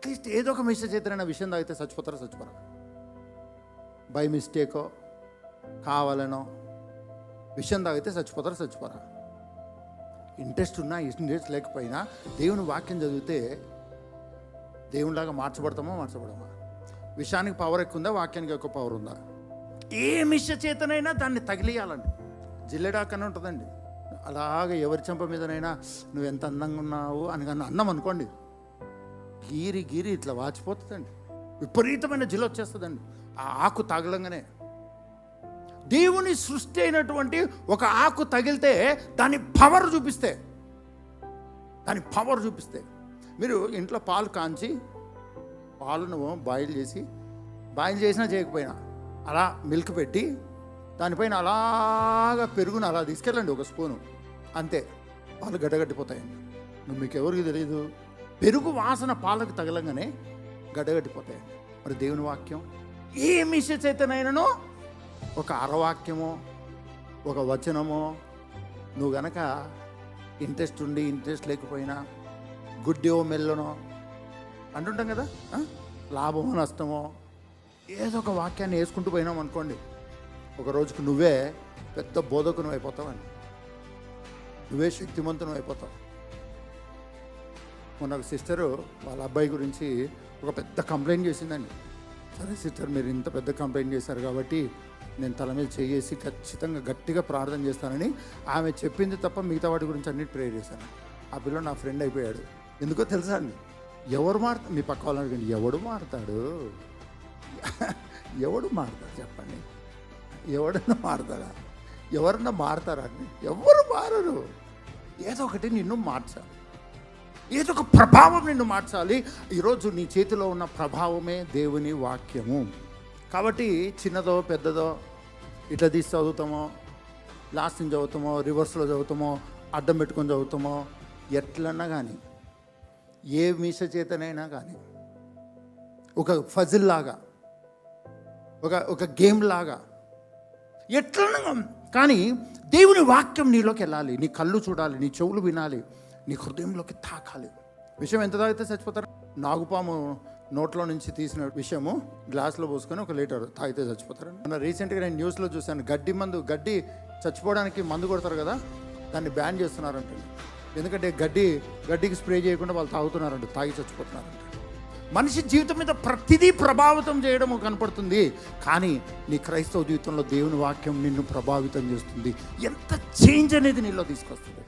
At least ఏదో ఒక mistake చేతనైనా విషయం తాగితే చచ్చిపోరా. బై మిస్టేకో కావాలనో విషయం తాగితే చచ్చిపోరా. ఇంట్రెస్ట్ ఉన్నా ఇంట్రెస్ట్ లేకపోయినా దేవుని వాక్యం చదివితే దేవునిలాగా మార్చబడమా? విషయానికి పవర్ ఎక్కువ ఉందా, వాక్యానికి ఎక్కువ పవర్ ఉందా? ఏ మిస్టేక్ చేతనైనా దాన్ని తగిలియాలండి. జిల్లెడాకనే ఉంటుందండి. అలాగే ఎవరి చెంప మీదనైనా నువ్వు ఎంత అందంగా ఉన్నావు అని కానీ అన్నం అనుకోండి, గీరి ఇట్లా వాచిపోతుందండి. విపరీతమైన జిల్లు వచ్చేస్తుందండి ఆ ఆకు తగలంగానే. దేవుని సృష్టి అయినటువంటి ఒక ఆకు తగిలితే దాని పవర్ చూపిస్తే మీరు ఇంట్లో పాలు కాంచి పాలను బాయిల్ చేసినా చేయకపోయినా అలా మిల్క్ పెట్టి దానిపైన అలాగా పెరుగును అలా తీసుకెళ్ళండి, ఒక స్పూను అంతే, పాలు గడ్డగట్టిపోతాయండి. మీకు ఎవరికి తెలియదు, పెరుగు వాసన పాలకు తగలంగానే గడ్డగట్టిపోతాయండి. మరి దేవుని వాక్యం ఏ మిస్టేక్ అయితేనైనానో ఒక అరవాక్యమో ఒక వచనమో నువ్వు గనక ఇంట్రెస్ట్ ఉండి ఇంట్రెస్ట్ లేకపోయినా గుడ్డో మెల్లనో అంటుంటాం కదా, లాభమో నష్టమో ఏదో ఒక వాక్యాన్ని వేసుకుంటూ పోయినాం అనుకోండి, ఒక రోజుకు నువ్వే పెద్ద బోధకును అయిపోతావండి, నువ్వే శక్తిమంతును అయిపోతావు. మొన్న ఒక సిస్టరు వాళ్ళ అబ్బాయి గురించి ఒక పెద్ద కంప్లైంట్ చేసిందండి. సరే సిస్టర్, మీరు ఇంత పెద్ద కంప్లైంట్ చేశారు కాబట్టి నేను తల మీద చేసి ఖచ్చితంగా గట్టిగా ప్రార్థన చేస్తానని ఆమె చెప్పింది తప్ప మిగతా వాటి గురించి అన్నిటి ప్రేయర్ చేశాను. ఆ పిల్లడు నా ఫ్రెండ్ అయిపోయాడు. ఎందుకో తెలుసా అండి, ఎవరు మారుతాడు? మీ పక్క వాళ్ళని అడగండి, ఎవడు మారుతాడు చెప్పండి. ఎవడన్నా మారుతారా అండి? ఎవరు మారరు. ఏదో ఒకటి నిన్ను మార్చాలి, ఏదో ఒక ప్రభావం నిన్ను మార్చాలి. ఈరోజు నీ చేతిలో ఉన్న ప్రభావమే దేవుని వాక్యము. కాబట్టి చిన్నదో పెద్దదో ఇట్లా తీసి చదువుతామో, లాస్ట్ నుంచి చదువుతామో, రివర్స్లో చదువుతామో, అడ్డం పెట్టుకొని చదువుతామో, ఎట్లన్నా కానీ ఏ మీస చేతనైనా కానీ ఒక ఫజిల్ లాగా ఒక గేమ్ లాగా ఎట్లన్నా కానీ దేవుని వాక్యం నీలోకి వెళ్ళాలి. నీ కళ్ళు చూడాలి, నీ చెవులు వినాలి, నీ హృదయంలోకి తాకాలి. విషయం ఎంత తాగితే చచ్చిపోతారు? నాగుపాము నోట్లో నుంచి తీసిన విషయము గ్లాస్లో పోసుకొని 1 లీటర్ తాగితే చచ్చిపోతారు. మొన్న రీసెంట్గా నేను న్యూస్లో చూశాను, గడ్డి చచ్చిపోవడానికి మందు కొడతారు కదా, దాన్ని బ్యాన్ చేస్తున్నారంట. ఎందుకంటే గడ్డికి స్ప్రే చేయకుండా వాళ్ళు తాగుతున్నారంట, తాగి చచ్చిపోతున్నారంట. మనిషి జీవితం మీద ప్రతిదీ ప్రభావితం చేయడం కనపడుతుంది, కానీ నీ క్రైస్తవ జీవితంలో దేవుని వాక్యం నిన్ను ప్రభావితం చేస్తుంది. ఎంత చేంజ్ అనేది నీలో తీసుకొస్తుంది.